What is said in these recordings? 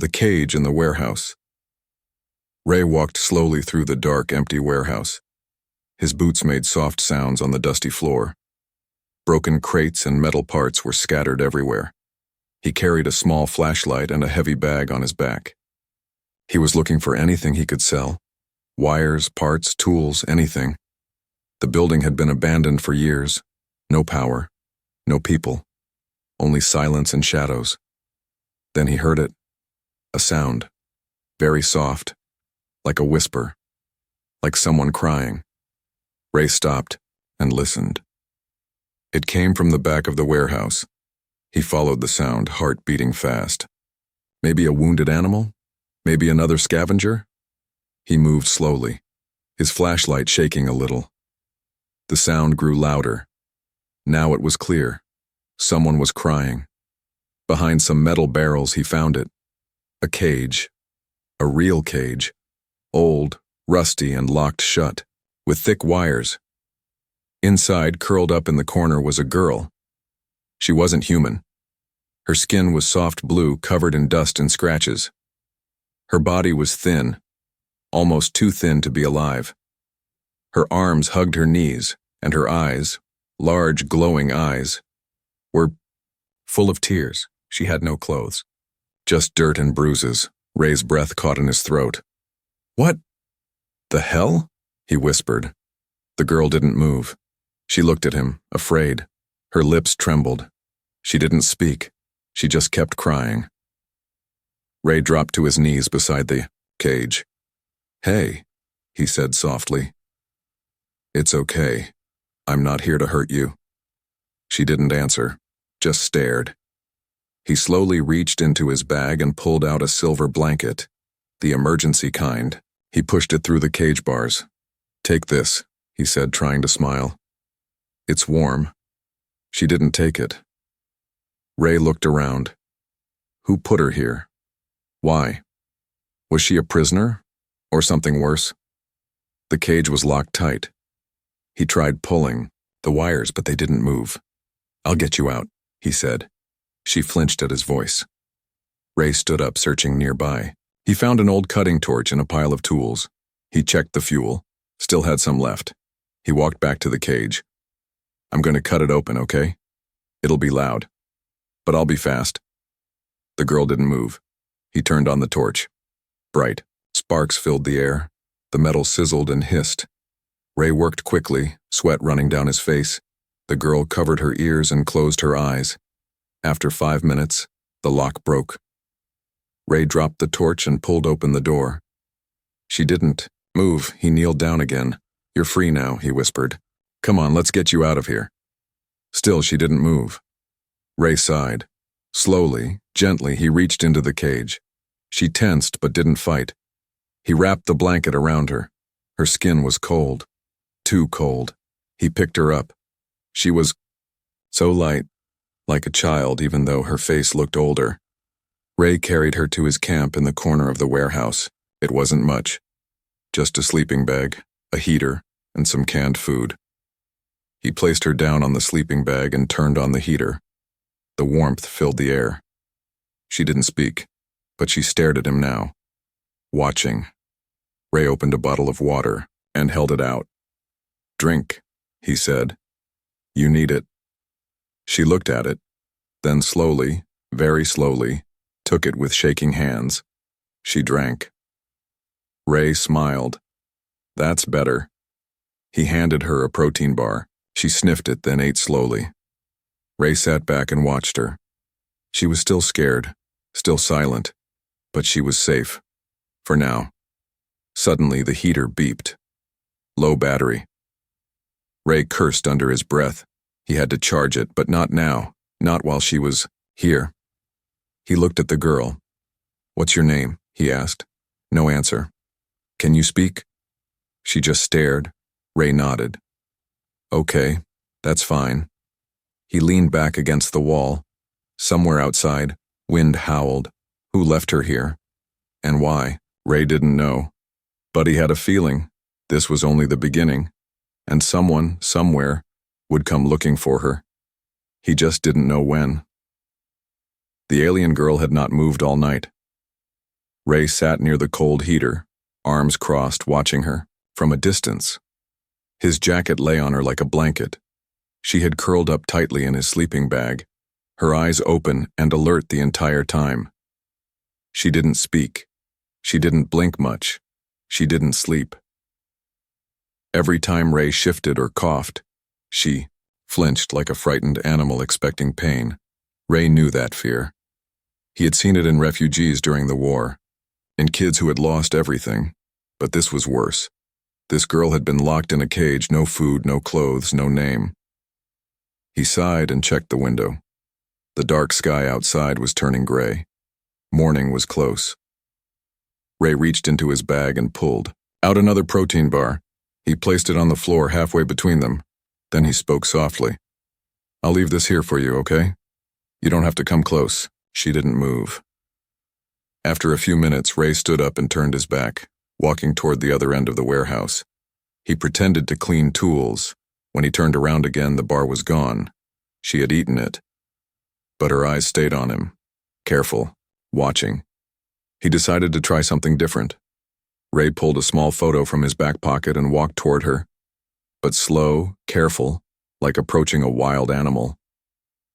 The cage in the warehouse. Ray walked slowly through the dark, empty warehouse. His boots made soft sounds on the dusty floor. Broken crates and metal parts were scattered everywhere. He carried a small flashlight and a heavy bag on his back. He was looking for anything he could sell. Wires, parts, tools, anything. The building had been abandoned for years. No power, no people, only silence and shadows. Then he heard it. A sound, very soft, like a whisper, like someone crying. Ray stopped and listened. It came from the back of the warehouse. He followed the sound, heart beating fast. Maybe a wounded animal? Maybe another scavenger? He moved slowly, his flashlight shaking a little. The sound grew louder. Now it was clear. Someone was crying. Behind some metal barrels he found it. A cage. A real cage. Old, rusty, and locked shut, with thick wires. Inside, curled up in the corner, was a girl. She wasn't human. Her skin was soft blue, covered in dust and scratches. Her body was thin, almost too thin to be alive. Her arms hugged her knees, and her eyes, large, glowing eyes, were full of tears. She had no clothes. Just dirt and bruises. Ray's breath caught in his throat. "What the hell?" he whispered. The girl didn't move. She looked at him, afraid. Her lips trembled. She didn't speak. She just kept crying. Ray dropped to his knees beside the cage. "Hey," he said softly. "It's okay. I'm not here to hurt you." She didn't answer, just stared. He slowly reached into his bag and pulled out a silver blanket, the emergency kind. He pushed it through the cage bars. "Take this," he said, trying to smile. "It's warm." She didn't take it. Ray looked around. Who put her here? Why? Was she a prisoner? Or something worse? The cage was locked tight. He tried pulling the wires, but they didn't move. "I'll get you out," he said. She flinched at his voice. Ray stood up, searching nearby. He found an old cutting torch in a pile of tools. He checked the fuel. Still had some left. He walked back to the cage. "I'm going to cut it open, okay? It'll be loud. But I'll be fast." The girl didn't move. He turned on the torch. Bright sparks filled the air. The metal sizzled and hissed. Ray worked quickly, sweat running down his face. The girl covered her ears and closed her eyes. After 5 minutes, the lock broke. Ray dropped the torch and pulled open the door. She didn't move. He kneeled down again. "You're free now," he whispered. "Come on, let's get you out of here." Still, she didn't move. Ray sighed. Slowly, gently, he reached into the cage. She tensed but didn't fight. He wrapped the blanket around her. Her skin was cold. Too cold. He picked her up. She was so light, like a child, even though her face looked older. Ray carried her to his camp in the corner of the warehouse. It wasn't much. Just a sleeping bag, a heater, and some canned food. He placed her down on the sleeping bag and turned on the heater. The warmth filled the air. She didn't speak, but she stared at him now, watching. Ray opened a bottle of water and held it out. "Drink," he said. "You need it." She looked at it, then slowly, very slowly, took it with shaking hands. She drank. Ray smiled. "That's better." He handed her a protein bar. She sniffed it, then ate slowly. Ray sat back and watched her. She was still scared, still silent, but she was safe. For now. Suddenly, the heater beeped. Low battery. Ray cursed under his breath. He had to charge it, but not now, not while she was here. He looked at the girl. "What's your name?" he asked. No answer. "Can you speak?" She just stared. Ray nodded. "Okay, that's fine." He leaned back against the wall. Somewhere outside, wind howled. Who left her here? And why? Ray didn't know. But he had a feeling this was only the beginning, and someone, somewhere, would come looking for her. He just didn't know when. The alien girl had not moved all night. Ray sat near the cold heater, arms crossed, watching her, from a distance. His jacket lay on her like a blanket. She had curled up tightly in his sleeping bag, her eyes open and alert the entire time. She didn't speak. She didn't blink much. She didn't sleep. Every time Ray shifted or coughed, she flinched like a frightened animal expecting pain. Ray knew that fear. He had seen it in refugees during the war, in kids who had lost everything, but this was worse. This girl had been locked in a cage, no food, no clothes, no name. He sighed and checked the window. The dark sky outside was turning gray. Morning was close. Ray reached into his bag and pulled out another protein bar. He placed it on the floor halfway between them. Then he spoke softly. "I'll leave this here for you, okay? You don't have to come close." She didn't move. After a few minutes, Ray stood up and turned his back, walking toward the other end of the warehouse. He pretended to clean tools. When he turned around again, the bar was gone. She had eaten it. But her eyes stayed on him, careful, watching. He decided to try something different. Ray pulled a small photo from his back pocket and walked toward her, but slow, careful, like approaching a wild animal.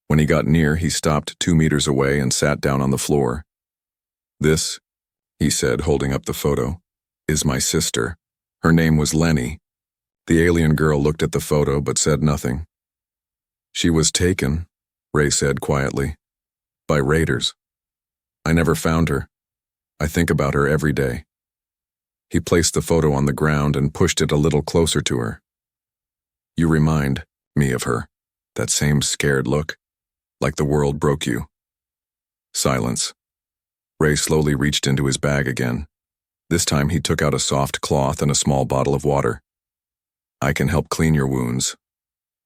When he got near, he stopped 2 meters away and sat down on the floor. "This," he said, holding up the photo, "is my sister. Her name was Lenny." The alien girl looked at the photo but said nothing. "She was taken," Ray said quietly, "by raiders. I never found her. I think about her every day." He placed the photo on the ground and pushed it a little closer to her. "You remind me of her, that same scared look, like the world broke you." Silence. Ray slowly reached into his bag again. This time he took out a soft cloth and a small bottle of water. "I can help clean your wounds,"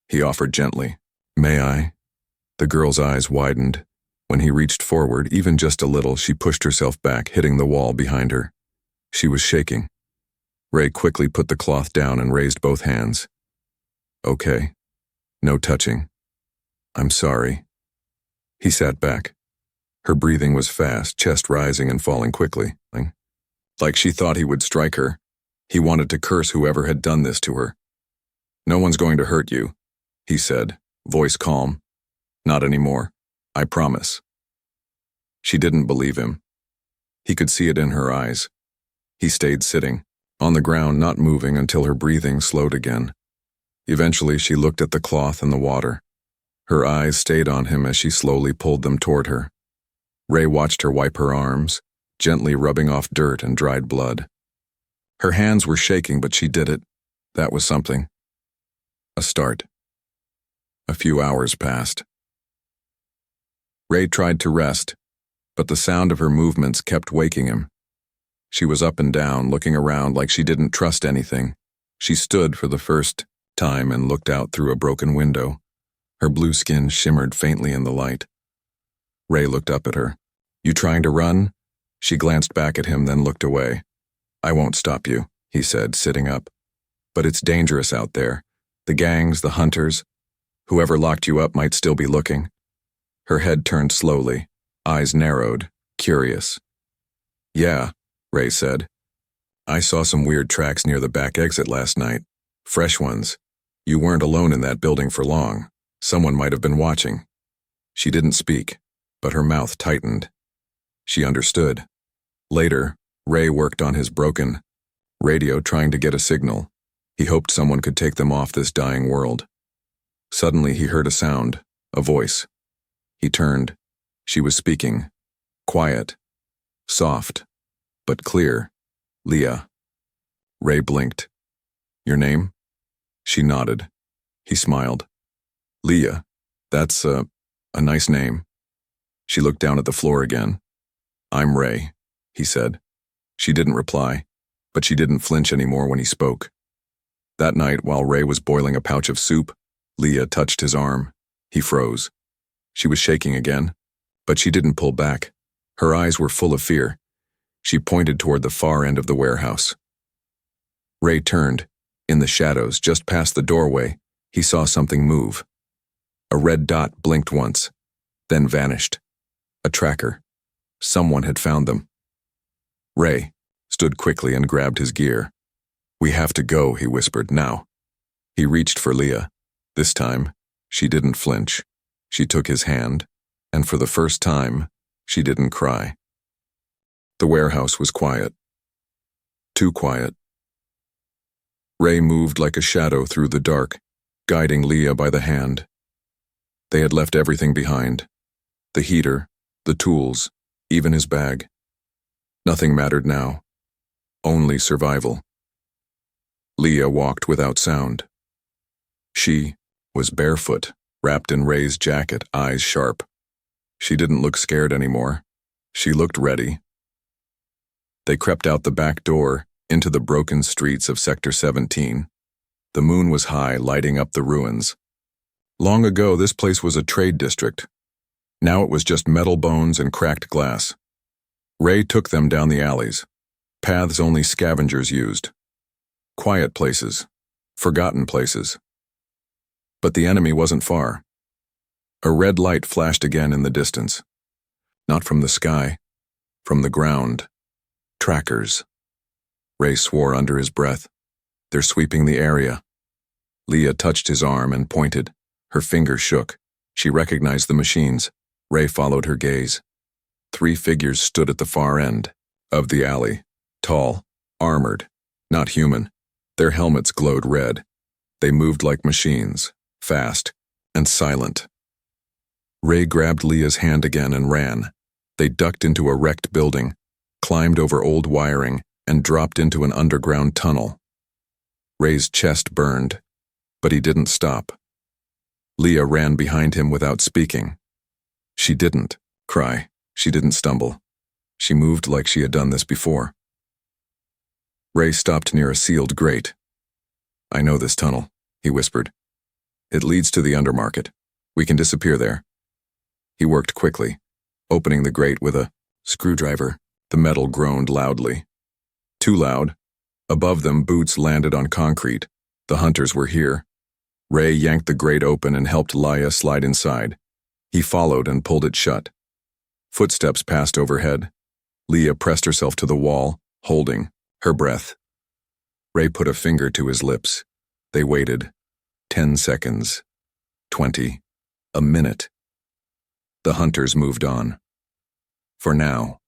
he offered gently. "May I?" The girl's eyes widened. When he reached forward, even just a little, she pushed herself back, hitting the wall behind her. She was shaking. Ray quickly put the cloth down and raised both hands. "Okay. No touching. I'm sorry." He sat back. Her breathing was fast, chest rising and falling quickly. Like she thought he would strike her. He wanted to curse whoever had done this to her. "No one's going to hurt you," he said, voice calm. "Not anymore. I promise." She didn't believe him. He could see it in her eyes. He stayed sitting, on the ground, not moving until her breathing slowed again. Eventually, she looked at the cloth and the water. Her eyes stayed on him as she slowly pulled them toward her. Ray watched her wipe her arms, gently rubbing off dirt and dried blood. Her hands were shaking, but she did it. That was something. A start. A few hours passed. Ray tried to rest, but the sound of her movements kept waking him. She was up and down, looking around like she didn't trust anything. She stood for the first time and looked out through a broken window. Her blue skin shimmered faintly in the light. Ray looked up at her. "You trying to run?" She glanced back at him, then looked away. "I won't stop you," he said, sitting up. "But it's dangerous out there. The gangs, the hunters. Whoever locked you up might still be looking." Her head turned slowly, eyes narrowed, curious. "Yeah," Ray said. "I saw some weird tracks near the back exit last night. Fresh ones. You weren't alone in that building for long. Someone might have been watching." She didn't speak, but her mouth tightened. She understood. Later, Ray worked on his broken radio, trying to get a signal. He hoped someone could take them off this dying world. Suddenly he heard a sound, a voice. He turned. She was speaking. Quiet. Soft. But clear. "Leah." Ray blinked. "Your name?" She nodded. He smiled. "Leah. That's a nice name." She looked down at the floor again. "I'm Ray," he said. She didn't reply, but she didn't flinch anymore when he spoke. That night, while Ray was boiling a pouch of soup, Leah touched his arm. He froze. She was shaking again, but she didn't pull back. Her eyes were full of fear. She pointed toward the far end of the warehouse. Ray turned. In the shadows, just past the doorway, he saw something move. A red dot blinked once, then vanished. A tracker. Someone had found them. Ray stood quickly and grabbed his gear. "We have to go," he whispered, "now." He reached for Leah. This time, she didn't flinch. She took his hand, and for the first time, she didn't cry. The warehouse was quiet. Too quiet. Ray moved like a shadow through the dark, guiding Leah by the hand. They had left everything behind. The heater, the tools, even his bag. Nothing mattered now. Only survival. Leah walked without sound. She was barefoot, wrapped in Ray's jacket, eyes sharp. She didn't look scared anymore. She looked ready. They crept out the back door into the broken streets of Sector 17. The moon was high, lighting up the ruins. Long ago, this place was a trade district. Now it was just metal bones and cracked glass. Ray took them down the alleys, paths only scavengers used. Quiet places, forgotten places. But the enemy wasn't far. A red light flashed again in the distance. Not from the sky, from the ground. Trackers. Ray swore under his breath. They're sweeping the area. Leah touched his arm and pointed. Her finger shook. She recognized the machines. Ray followed her gaze. 3 figures stood at the far end of the alley. Tall, armored, not human. Their helmets glowed red. They moved like machines, fast and silent. Ray grabbed Leah's hand again and ran. They ducked into a wrecked building, climbed over old wiring, and dropped into an underground tunnel. Ray's chest burned, but he didn't stop. Leah ran behind him without speaking. She didn't cry. She didn't stumble. She moved like she had done this before. Ray stopped near a sealed grate. "I know this tunnel," he whispered. "It leads to the undermarket. We can disappear there." He worked quickly, opening the grate with a screwdriver. The metal groaned loudly. Too loud. Above them, boots landed on concrete. The hunters were here. Ray yanked the grate open and helped Leah slide inside. He followed and pulled it shut. Footsteps passed overhead. Leah pressed herself to the wall, holding her breath. Ray put a finger to his lips. They waited. 10 seconds. 20. A minute. The hunters moved on. For now.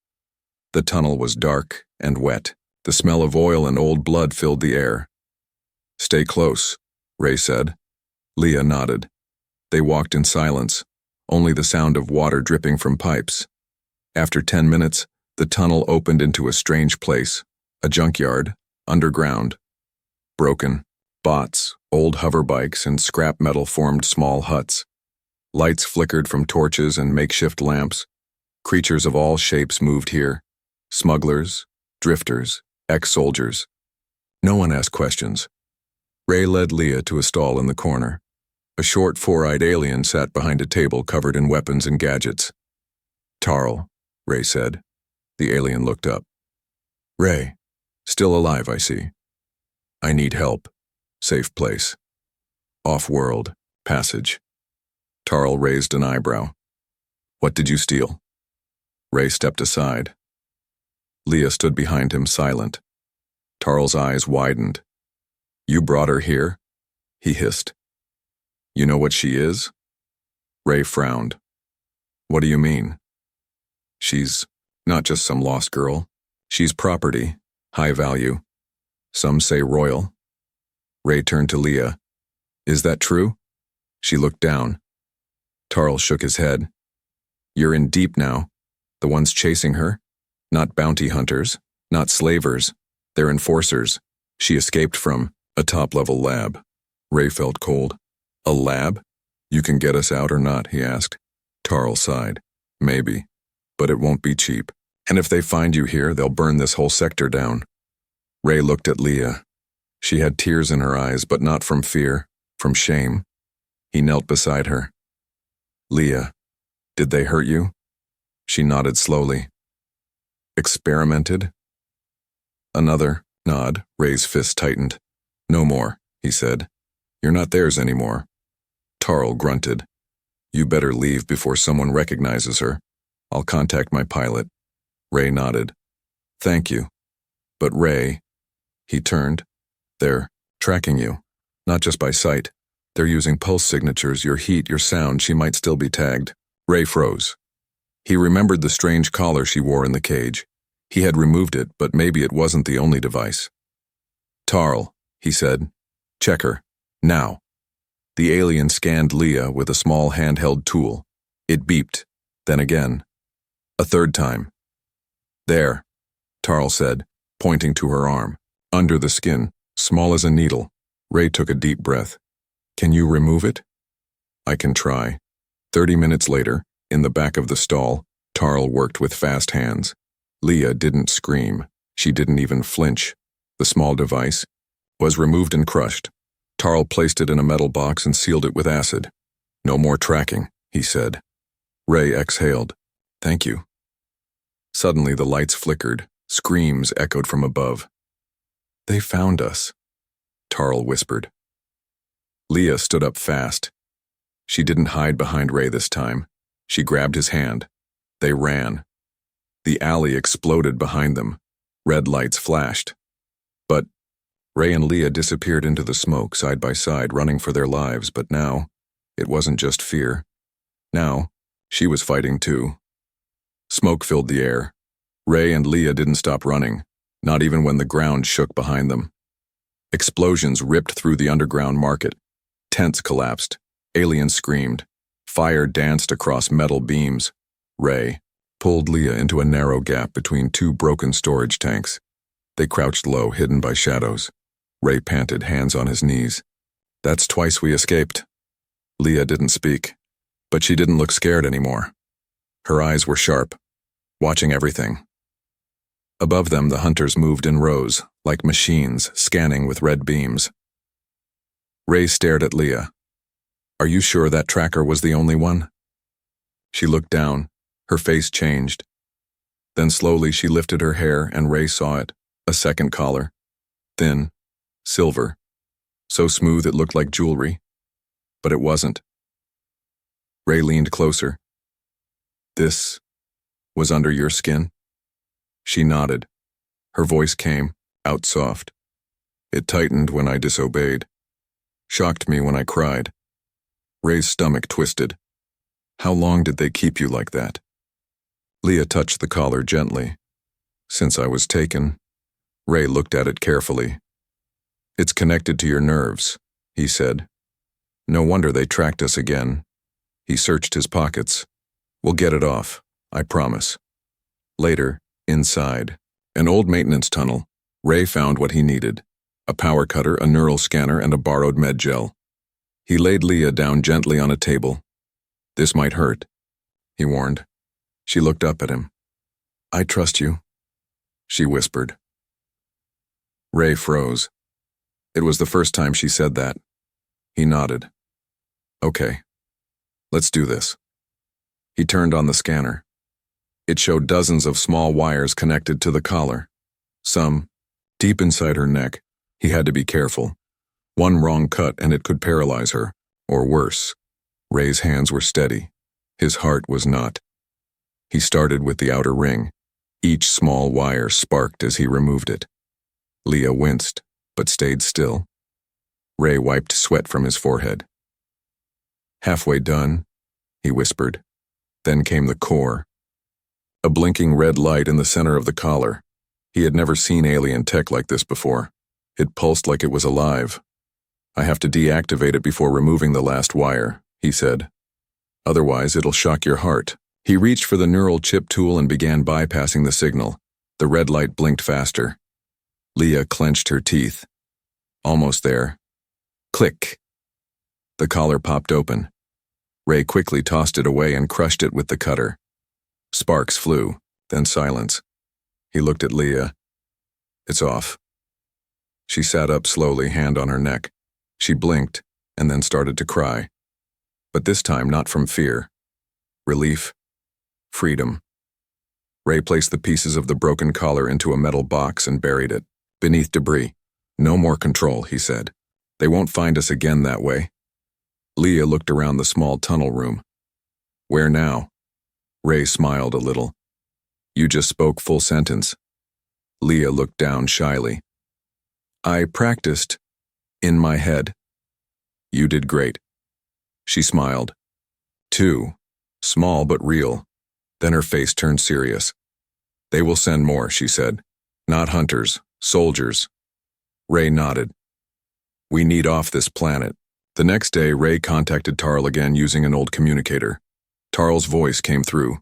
The tunnel was dark and wet. The smell of oil and old blood filled the air. "Stay close," Ray said. Leah nodded. They walked in silence, only the sound of water dripping from pipes. After 10 minutes, the tunnel opened into a strange place, a junkyard, underground. Broken, bots, old hover bikes, and scrap metal formed small huts. Lights flickered from torches and makeshift lamps. Creatures of all shapes moved here. Smugglers, drifters, ex-soldiers. No one asked questions. Ray led Leah to a stall in the corner. A short, 4-eyed alien sat behind a table covered in weapons and gadgets. "Tarl," Ray said. The alien looked up. "Ray, still alive, I see. I need help. Safe place. Off-world, passage." Tarl raised an eyebrow. "What did you steal?" Ray stepped aside. Leah stood behind him, silent. Tarl's eyes widened. "You brought her here?" he hissed. "You know what she is?" Ray frowned. "What do you mean?" "She's not just some lost girl. She's property, high value. Some say royal." Ray turned to Leah. "Is that true?" She looked down. Tarl shook his head. "You're in deep now. The ones chasing her? Not bounty hunters, not slavers. They're enforcers. She escaped from a top-level lab." Ray felt cold. "A lab? You can get us out or not?" he asked. Tarl sighed. "Maybe, but it won't be cheap. And if they find you here, they'll burn this whole sector down." Ray looked at Leah. She had tears in her eyes, but not from fear, from shame. He knelt beside her. "Leah, did they hurt you?" She nodded slowly. "Experimented?" Another nod. Ray's fist tightened. "No more," he said. "You're not theirs anymore." Tarl grunted. "You better leave before someone recognizes her. I'll contact my pilot." Ray nodded. Thank you. But Ray, he turned. They're tracking you, not just by sight. They're using pulse signatures, your heat, your sound. She might still be tagged. Ray froze. He remembered the strange collar she wore in the cage. He had removed it, but maybe it wasn't the only device. Tarl, he said. Check her. Now. The alien scanned Leah with a small handheld tool. It beeped, then again. A third time. There, Tarl said, pointing to her arm. Under the skin, small as a needle. Ray took a deep breath. Can you remove it? I can try. 30 minutes later, in the back of the stall, Tarl worked with fast hands. Leah didn't scream. She didn't even flinch. The small device was removed and crushed. Tarl placed it in a metal box and sealed it with acid. No more tracking, he said. Ray exhaled. Thank you. Suddenly the lights flickered. Screams echoed from above. They found us, Tarl whispered. Leah stood up fast. She didn't hide behind Ray this time. She grabbed his hand. They ran. The alley exploded behind them. Red lights flashed. But Ray and Leah disappeared into the smoke side by side, running for their lives, but now, it wasn't just fear. Now, she was fighting too. Smoke filled the air. Ray and Leah didn't stop running, not even when the ground shook behind them. Explosions ripped through the underground market. Tents collapsed. Aliens screamed. Fire danced across metal beams. Ray pulled Leah into a narrow gap between two broken storage tanks. They crouched low, hidden by shadows. Ray panted, hands on his knees. That's twice we escaped. Leah didn't speak, but she didn't look scared anymore. Her eyes were sharp, watching everything. Above them, the hunters moved in rows, like machines, scanning with red beams. Ray stared at Leah. Are you sure that tracker was the only one? She looked down. Her face changed. Then slowly she lifted her hair and Ray saw it. A second collar. Thin. Silver. So smooth it looked like jewelry. But it wasn't. Ray leaned closer. This was under your skin? She nodded. Her voice came, out soft. It tightened when I disobeyed. Shocked me when I cried. Ray's stomach twisted. How long did they keep you like that? Leah touched the collar gently. Since I was taken. Ray looked at it carefully. It's connected to your nerves, he said. No wonder they tracked us again. He searched his pockets. We'll get it off, I promise. Later, inside, an old maintenance tunnel, Ray found what he needed. A power cutter, a neural scanner, and a borrowed med gel. He laid Leah down gently on a table. This might hurt, he warned. She looked up at him. I trust you, she whispered. Ray froze. It was the first time she said that. He nodded. Okay, let's do this. He turned on the scanner. It showed dozens of small wires connected to the collar. Some, deep inside her neck. He had to be careful. One wrong cut and it could paralyze her, or worse. Ray's hands were steady. His heart was not. He started with the outer ring. Each small wire sparked as he removed it. Leah winced, but stayed still. Ray wiped sweat from his forehead. Halfway done, he whispered. Then came the core. A blinking red light in the center of the collar. He had never seen alien tech like this before. It pulsed like it was alive. I have to deactivate it before removing the last wire, he said. Otherwise, it'll shock your heart. He reached for the neural chip tool and began bypassing the signal. The red light blinked faster. Leah clenched her teeth. Almost there. Click. The collar popped open. Ray quickly tossed it away and crushed it with the cutter. Sparks flew, then silence. He looked at Leah. It's off. She sat up slowly, hand on her neck. She blinked, and then started to cry. But this time not from fear. Relief. Freedom. Ray placed the pieces of the broken collar into a metal box and buried it, beneath debris. No more control, he said. They won't find us again that way. Leah looked around the small tunnel room. Where now? Ray smiled a little. You just spoke full sentence. Leah looked down shyly. I practiced. In my head. You did great. She smiled. 2. Small but real. Then her face turned serious. They will send more, she said. Not hunters, soldiers. Ray nodded. We need off this planet. The next day, Ray contacted Tarl again using an old communicator. Tarl's voice came through.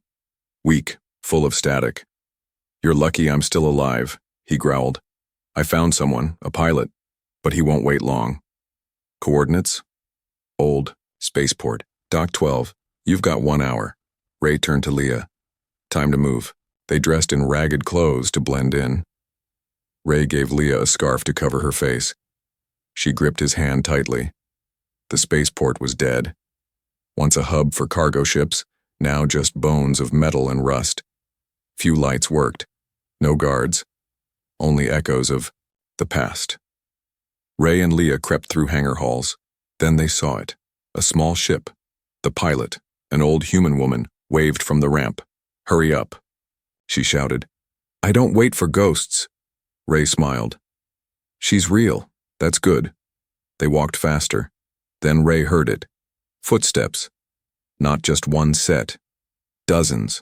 Weak, full of static. You're lucky I'm still alive, he growled. I found someone, a pilot, but he won't wait long. Coordinates? Old, spaceport, Dock 12. You've got 1 hour. Ray turned to Leah. Time to move. They dressed in ragged clothes to blend in. Ray gave Leah a scarf to cover her face. She gripped his hand tightly. The spaceport was dead. Once a hub for cargo ships, now just bones of metal and rust. Few lights worked. No guards. Only echoes of the past. Ray and Leah crept through hangar halls. Then they saw it. A small ship. The pilot, an old human woman, waved from the ramp. Hurry up, she shouted. I don't wait for ghosts. Ray smiled. She's real. That's good. They walked faster. Then Ray heard it. Footsteps. Not just one set. Dozens.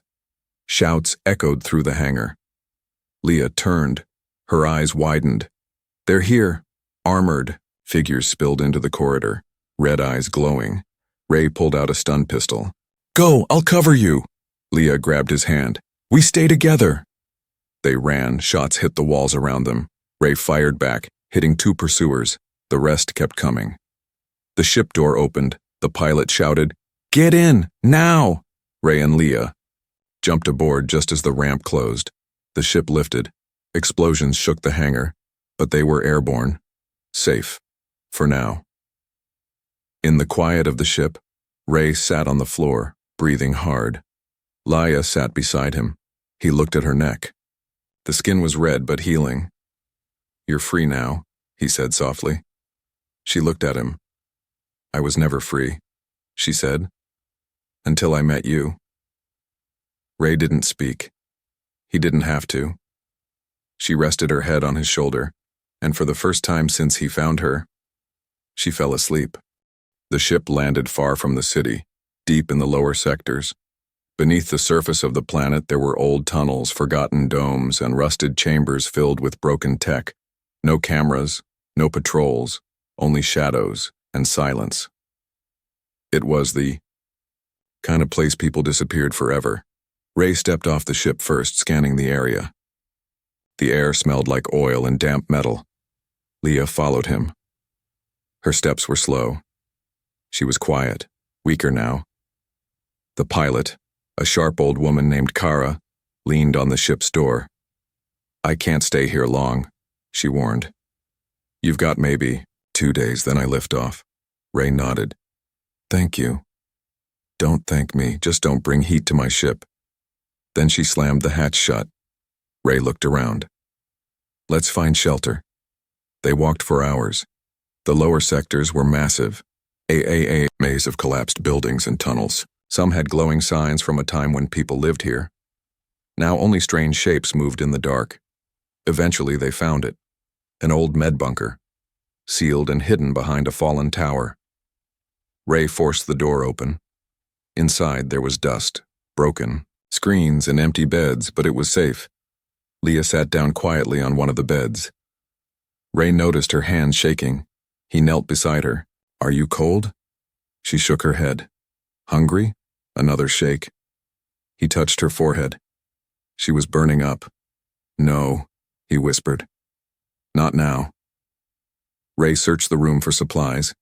Shouts echoed through the hangar. Leah turned. Her eyes widened. They're here. Armored. Figures spilled into the corridor. Red eyes glowing. Ray pulled out a stun pistol. Go, I'll cover you. Leah grabbed his hand. We stay together. They ran. Shots hit the walls around them. Ray fired back, hitting 2 pursuers. The rest kept coming. The ship door opened. The pilot shouted, Get in, now! Ray and Leah jumped aboard just as the ramp closed. The ship lifted. Explosions shook the hangar, but they were airborne. Safe. For now. In the quiet of the ship, Ray sat on the floor, breathing hard. Leah sat beside him. He looked at her neck. The skin was red but healing. You're free now, he said softly. She looked at him. I was never free, she said, until I met you. Ray didn't speak. He didn't have to. She rested her head on his shoulder, and for the first time since he found her, she fell asleep. The ship landed far from the city, deep in the lower sectors. Beneath the surface of the planet there were old tunnels, forgotten domes, and rusted chambers filled with broken tech. No cameras, no patrols, only shadows and silence. It was the kind of place people disappeared forever. Ray stepped off the ship first, scanning the area. The air smelled like oil and damp metal. Leah followed him. Her steps were slow. She was quiet, weaker now. The pilot, a sharp old woman named Kara, leaned on the ship's door. I can't stay here long, she warned. You've got maybe 2 days, then I lift off. Ray nodded. Thank you. Don't thank me, just don't bring heat to my ship. Then she slammed the hatch shut. Ray looked around. Let's find shelter. They walked for hours. The lower sectors were massive. A maze of collapsed buildings and tunnels. Some had glowing signs from a time when people lived here. Now only strange shapes moved in the dark. Eventually they found it. An old med bunker, sealed and hidden behind a fallen tower. Ray forced the door open. Inside there was dust, broken, screens and empty beds, but it was safe. Leah sat down quietly on one of the beds. Ray noticed her hands shaking. He knelt beside her. Are you cold? She shook her head. Hungry? Another shake. He touched her forehead. She was burning up. No, he whispered. Not now. Ray searched the room for supplies.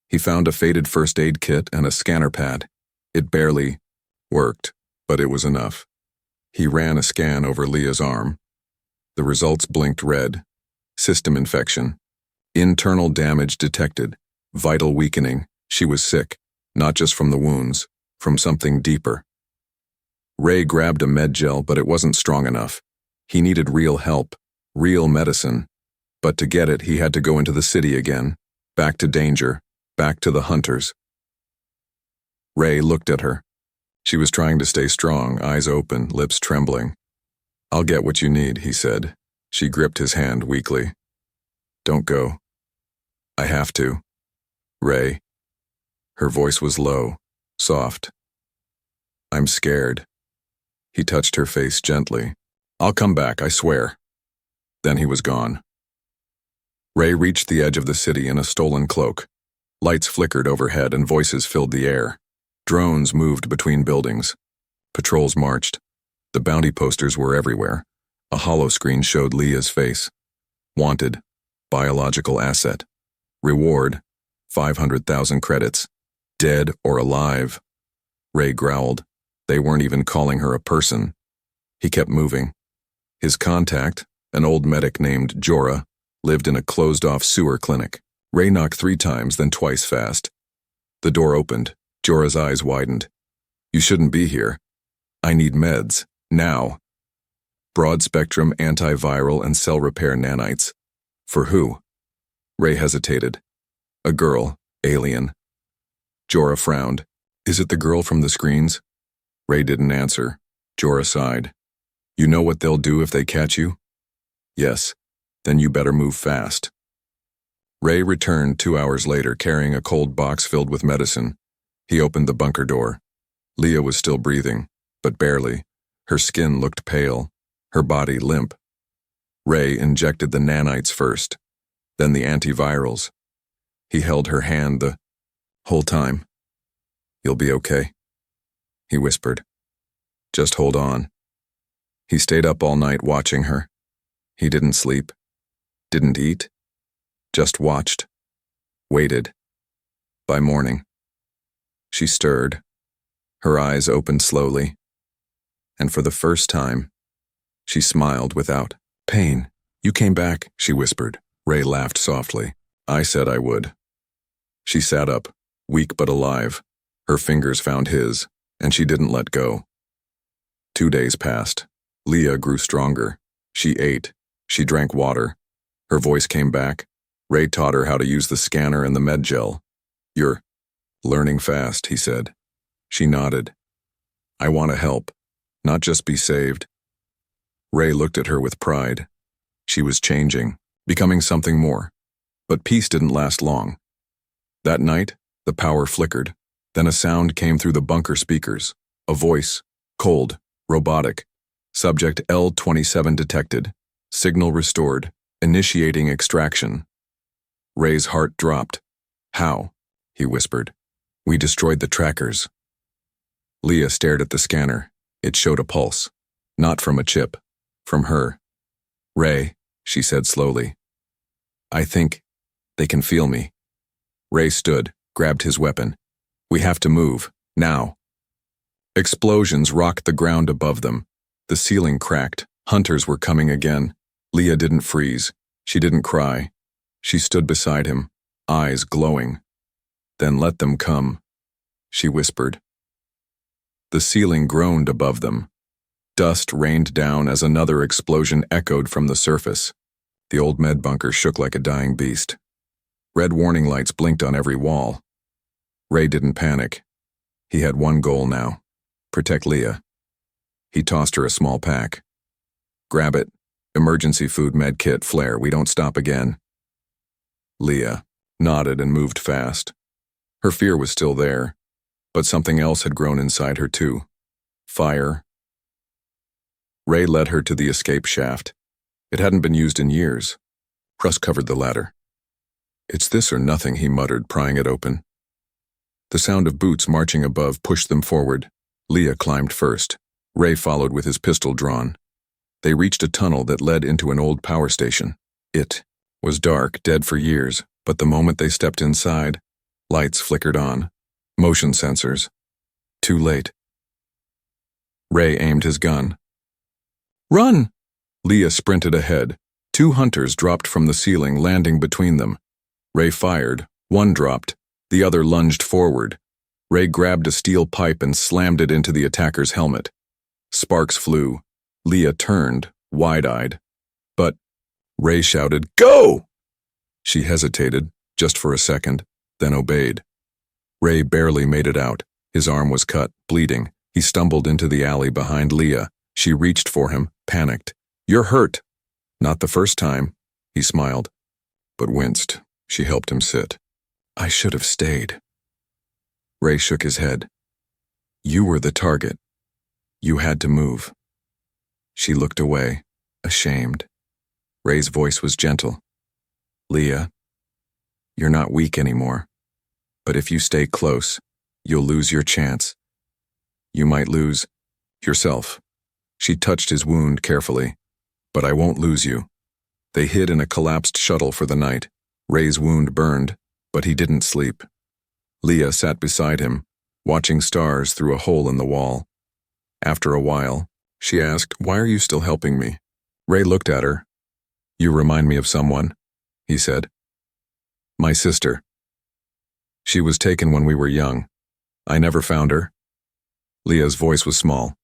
He found a faded first aid kit and a scanner pad. It barely worked, but it was enough. He ran a scan over Leah's arm. The results blinked red. System infection. Internal damage detected. Vital weakening. She was sick, not just from the wounds, from something deeper. Ray grabbed a med gel, but it wasn't strong enough. He needed real help, real medicine. But to get it, he had to go into the city again, back to danger, back to the hunters. Ray looked at her. She was trying to stay strong, eyes open, lips trembling. I'll get what you need, he said. She gripped his hand weakly. Don't go. I have to. Ray. Her voice was low, soft. I'm scared. He touched her face gently. I'll come back, I swear. Then he was gone. Ray reached the edge of the city in a stolen cloak. Lights flickered overhead and voices filled the air. Drones moved between buildings. Patrols marched. The bounty posters were everywhere. A hollow screen showed Leah's face. Wanted. Biological asset. Reward. 500,000 credits. Dead or alive. Ray growled. They weren't even calling her a person. He kept moving. His contact, an old medic named Jorah, lived in a closed-off sewer clinic. Ray knocked 3 times, then twice fast. The door opened. Jorah's eyes widened. You shouldn't be here. I need meds. Now. Broad-spectrum antiviral and cell repair nanites. For who? Ray hesitated. A girl. Alien. Jorah frowned. Is it the girl from the screens? Ray didn't answer. Jorah sighed. You know what they'll do if they catch you? Yes. Then you better move fast. Ray returned 2 hours later carrying a cold box filled with medicine. He opened the bunker door. Leah was still breathing, but barely. Her skin looked pale, her body limp. Ray injected the nanites first, then the antivirals. He held her hand the whole time. You'll be okay, he whispered. Just hold on. He stayed up all night watching her. He didn't sleep, didn't eat, just watched, waited. By morning, she stirred. Her eyes opened slowly, and for the first time, she smiled without pain. You came back, she whispered. Ray laughed softly. I said I would. She sat up, weak but alive. Her fingers found his, and she didn't let go. 2 days passed. Leah grew stronger. She ate. She drank water. Her voice came back. Ray taught her how to use the scanner and the med gel. You're learning fast, he said. She nodded. I want to help, not just be saved. Ray looked at her with pride. She was changing, becoming something more. But peace didn't last long. That night, the power flickered. Then a sound came through the bunker speakers. A voice, cold, robotic. Subject L-27 detected. Signal restored. Initiating extraction. Ray's heart dropped. How? He whispered. We destroyed the trackers. Leah stared at the scanner. It showed a pulse. Not from a chip. From her. Ray, she said slowly. I think they can feel me. Ray stood, grabbed his weapon. We have to move, now. Explosions rocked the ground above them. The ceiling cracked. Hunters were coming again. Leah didn't freeze. She didn't cry. She stood beside him, eyes glowing. Then let them come, she whispered. The ceiling groaned above them. Dust rained down as another explosion echoed from the surface. The old med bunker shook like a dying beast. Red warning lights blinked on every wall. Ray didn't panic. He had one goal now. Protect Leah. He tossed her a small pack. Grab it. Emergency food med kit, flare, we don't stop again. Leah nodded and moved fast. Her fear was still there, but something else had grown inside her too. Fire. Ray led her to the escape shaft. It hadn't been used in years. Rust covered the ladder. It's this or nothing, he muttered, prying it open. The sound of boots marching above pushed them forward. Leah climbed first. Ray followed with his pistol drawn. They reached a tunnel that led into an old power station. It was dark, dead for years, but the moment they stepped inside, lights flickered on. Motion sensors. Too late. Ray aimed his gun. Run! Leah sprinted ahead. 2 hunters dropped from the ceiling, landing between them. Ray fired. One dropped. The other lunged forward. Ray grabbed a steel pipe and slammed it into the attacker's helmet. Sparks flew. Leah turned, wide-eyed. But Ray shouted, "Go!" She hesitated, just for a second, then obeyed. Ray barely made it out. His arm was cut, bleeding. He stumbled into the alley behind Leah. She reached for him, panicked. "You're hurt." Not the first time, he smiled, but winced. She helped him sit. I should have stayed. Ray shook his head. You were the target. You had to move. She looked away, ashamed. Ray's voice was gentle. Leah, you're not weak anymore. But if you stay close, you'll lose your chance. You might lose yourself. She touched his wound carefully. But I won't lose you. They hid in a collapsed shuttle for the night. Ray's wound burned, but he didn't sleep. Leah sat beside him, watching stars through a hole in the wall. After a while, she asked, Why are you still helping me? Ray looked at her. You remind me of someone, he said. My sister. She was taken when we were young. I never found her. Leah's voice was small.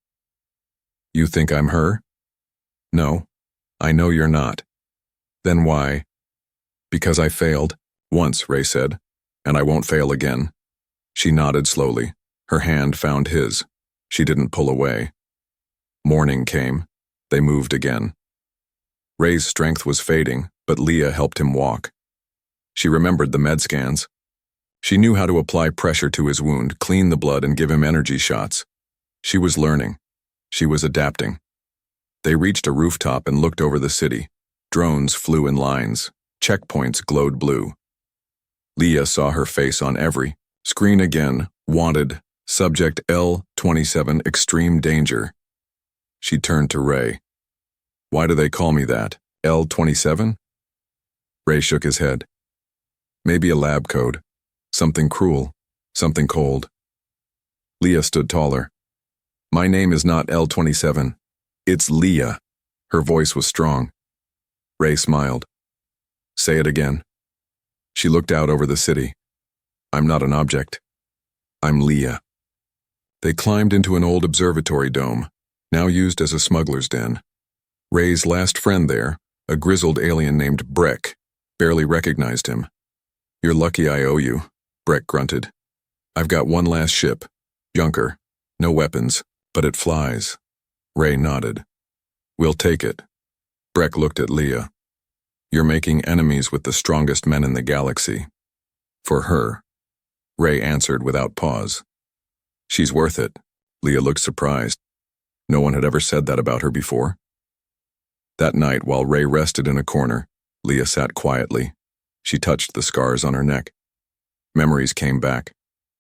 You think I'm her? No, I know you're not. Then why? Because I failed. Once, Ray said, and I won't fail again. She nodded slowly. Her hand found his. She didn't pull away. Morning came. They moved again. Ray's strength was fading, but Leah helped him walk. She remembered the med scans. She knew how to apply pressure to his wound, clean the blood, and give him energy shots. She was learning. She was adapting. They reached a rooftop and looked over the city. Drones flew in lines. Checkpoints glowed blue. Leah saw her face on every screen again. Wanted. Subject L-27, extreme danger. She turned to Ray. Why do they call me that? L-27? Ray shook his head. Maybe a lab code. Something cruel. Something cold. Leah stood taller. My name is not L-27. It's Leah. Her voice was strong. Ray smiled. Say it again. She looked out over the city. I'm not an object. I'm Leah. They climbed into an old observatory dome, now used as a smuggler's den. Ray's last friend there, a grizzled alien named Breck, barely recognized him. You're lucky I owe you, Breck grunted. I've got one last ship, Junker. No weapons, but it flies. Ray nodded. We'll take it. Breck looked at Leah. You're making enemies with the strongest men in the galaxy. For her. Ray answered without pause. She's worth it. Leah looked surprised. No one had ever said that about her before. That night, while Ray rested in a corner, Leah sat quietly. She touched the scars on her neck. Memories came back.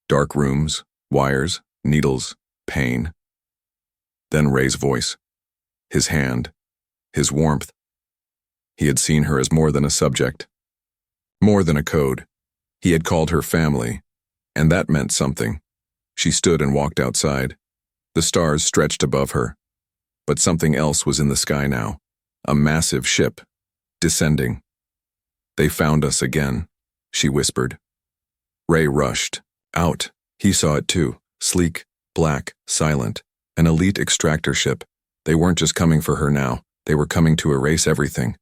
Dark rooms, wires, needles, pain. Then Ray's voice. His hand. His warmth. He had seen her as more than a subject. More than a code. He had called her family. And that meant something. She stood and walked outside. The stars stretched above her. But something else was in the sky now. A massive ship. Descending. They found us again, she whispered. Ray rushed. Out. He saw it too. Sleek, black, silent. An elite extractor ship. They weren't just coming for her now. They were coming to erase everything.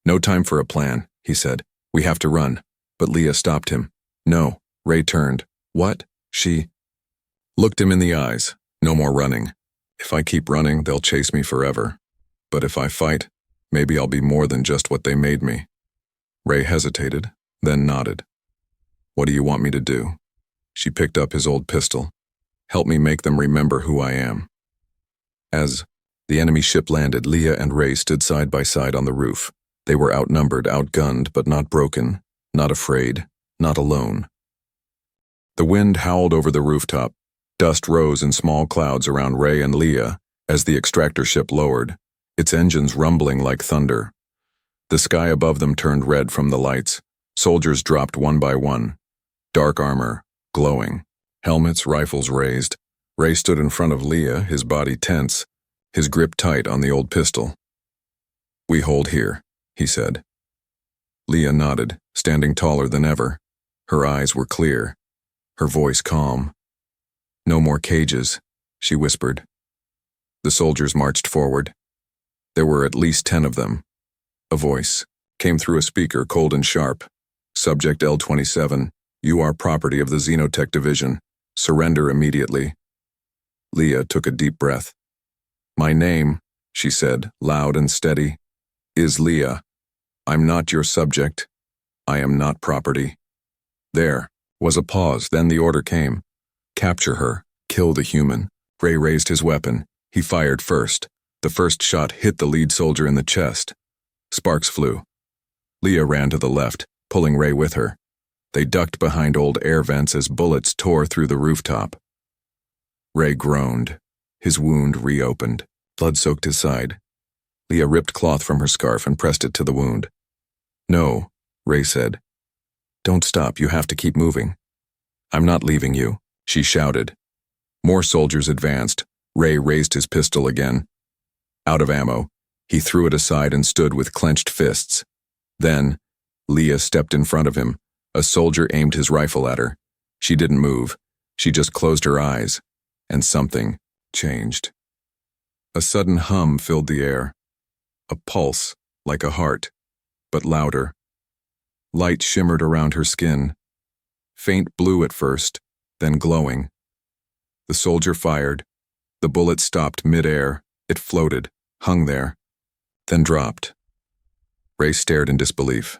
No time for a plan, he said. We have to run. But Leah stopped him. No. Ray turned. What? She looked him in the eyes. No more running. If I keep running, they'll chase me forever. But if I fight, maybe I'll be more than just what they made me. Ray hesitated, then nodded. What do you want me to do? She picked up his old pistol. Help me make them remember who I am. As the enemy ship landed, Leah and Ray stood side by side on the roof. They were outnumbered, outgunned, but not broken, not afraid, not alone. The wind howled over the rooftop. Dust rose in small clouds around Ray and Leah as the extractor ship lowered, its engines rumbling like thunder. The sky above them turned red from the lights. Soldiers dropped one by one. Dark armor, glowing. Helmets, rifles raised. Ray stood in front of Leah, his body tense, his grip tight on the old pistol. We hold here, he said. Leah nodded, standing taller than ever. Her eyes were clear, her voice calm. No more cages, she whispered. The soldiers marched forward. There were at least 10 of them. A voice came through a speaker, cold and sharp. Subject L-27, you are property of the Xenotech Division. Surrender immediately. Leah took a deep breath. My name, she said, loud and steady. is Leah. I'm not your subject. I am not property. There was a pause, then the order came. Capture her. Kill the human. Ray raised his weapon. He fired first. The first shot hit the lead soldier in the chest. Sparks flew. Leah ran to the left, pulling Ray with her. They ducked behind old air vents as bullets tore through the rooftop. Ray groaned. His wound reopened. Blood soaked his side. Leah ripped cloth from her scarf and pressed it to the wound. No, Ray said. Don't stop, you have to keep moving. I'm not leaving you, she shouted. More soldiers advanced. Ray raised his pistol again. Out of ammo, he threw it aside and stood with clenched fists. Then, Leah stepped in front of him. A soldier aimed his rifle at her. She didn't move. She just closed her eyes. And something changed. A sudden hum filled the air. A pulse, like a heart, but louder. Light shimmered around her skin. Faint blue at first, then glowing. The soldier fired. The bullet stopped mid-air. It floated, hung there, then dropped. Ray stared in disbelief.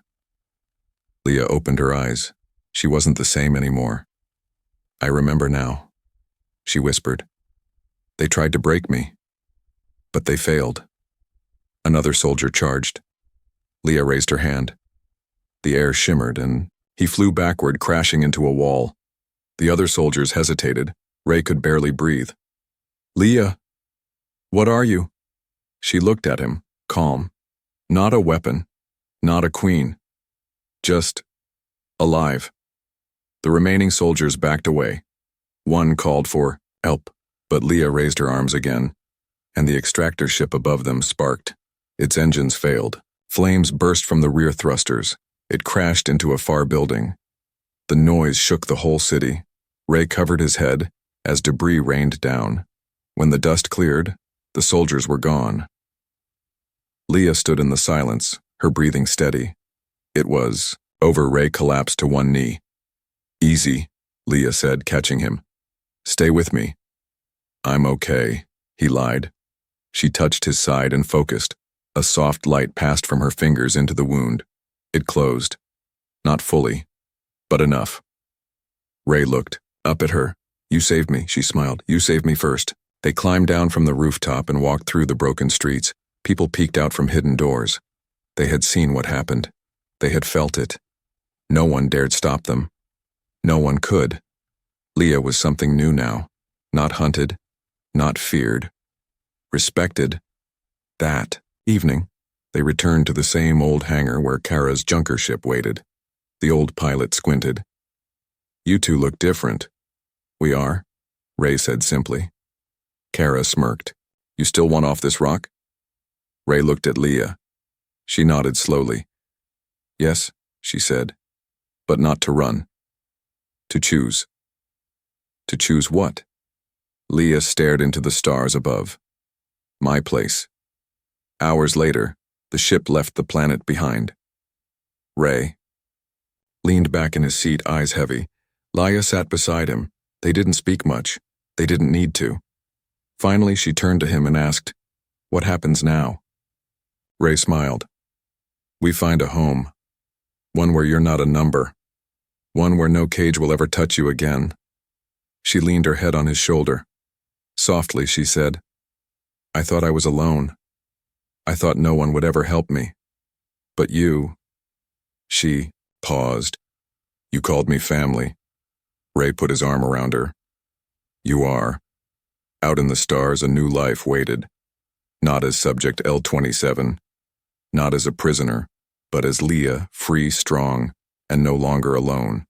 Leah opened her eyes. She wasn't the same anymore. I remember now, she whispered. They tried to break me, but they failed. Another soldier charged. Leah raised her hand. The air shimmered, and he flew backward, crashing into a wall. The other soldiers hesitated. Ray could barely breathe. Leah, what are you? She looked at him, calm. Not a weapon, not a queen. Just alive. The remaining soldiers backed away. One called for help, but Leah raised her arms again, and the extractor ship above them sparked. Its engines failed. Flames burst from the rear thrusters. It crashed into a far building. The noise shook the whole city. Ray covered his head as debris rained down. When the dust cleared, the soldiers were gone. Leah stood in the silence, her breathing steady. It was over. Ray collapsed to one knee. Easy, Leah said, catching him. Stay with me. I'm okay, he lied. She touched his side and focused. A soft light passed from her fingers into the wound. It closed. Not fully, but enough. Ray looked up at her. You saved me, she smiled. You saved me first. They climbed down from the rooftop and walked through the broken streets. People peeked out from hidden doors. They had seen what happened. They had felt it. No one dared stop them. No one could. Leah was something new now. Not hunted, not feared. Respected. That evening, they returned to the same old hangar where Kara's junker ship waited. The old pilot squinted. You two look different. We are, Ray said simply. Kara smirked. You still want off this rock? Ray looked at Leah. She nodded slowly. Yes, she said, but not to run. To choose. To choose what? Leah stared into the stars above. My place. Hours later, the ship left the planet behind. Ray leaned back in his seat, eyes heavy. Leah sat beside him. They didn't speak much. They didn't need to. Finally, she turned to him and asked, What happens now? Ray smiled. We find a home. One where you're not a number. One where no cage will ever touch you again. She leaned her head on his shoulder. Softly, she said, I thought I was alone. I thought no one would ever help me. But you... She paused. You called me family. Ray put his arm around her. You are. Out in the stars, a new life waited. Not as Subject L-27. Not as a prisoner, but as Leah, free, strong, and no longer alone.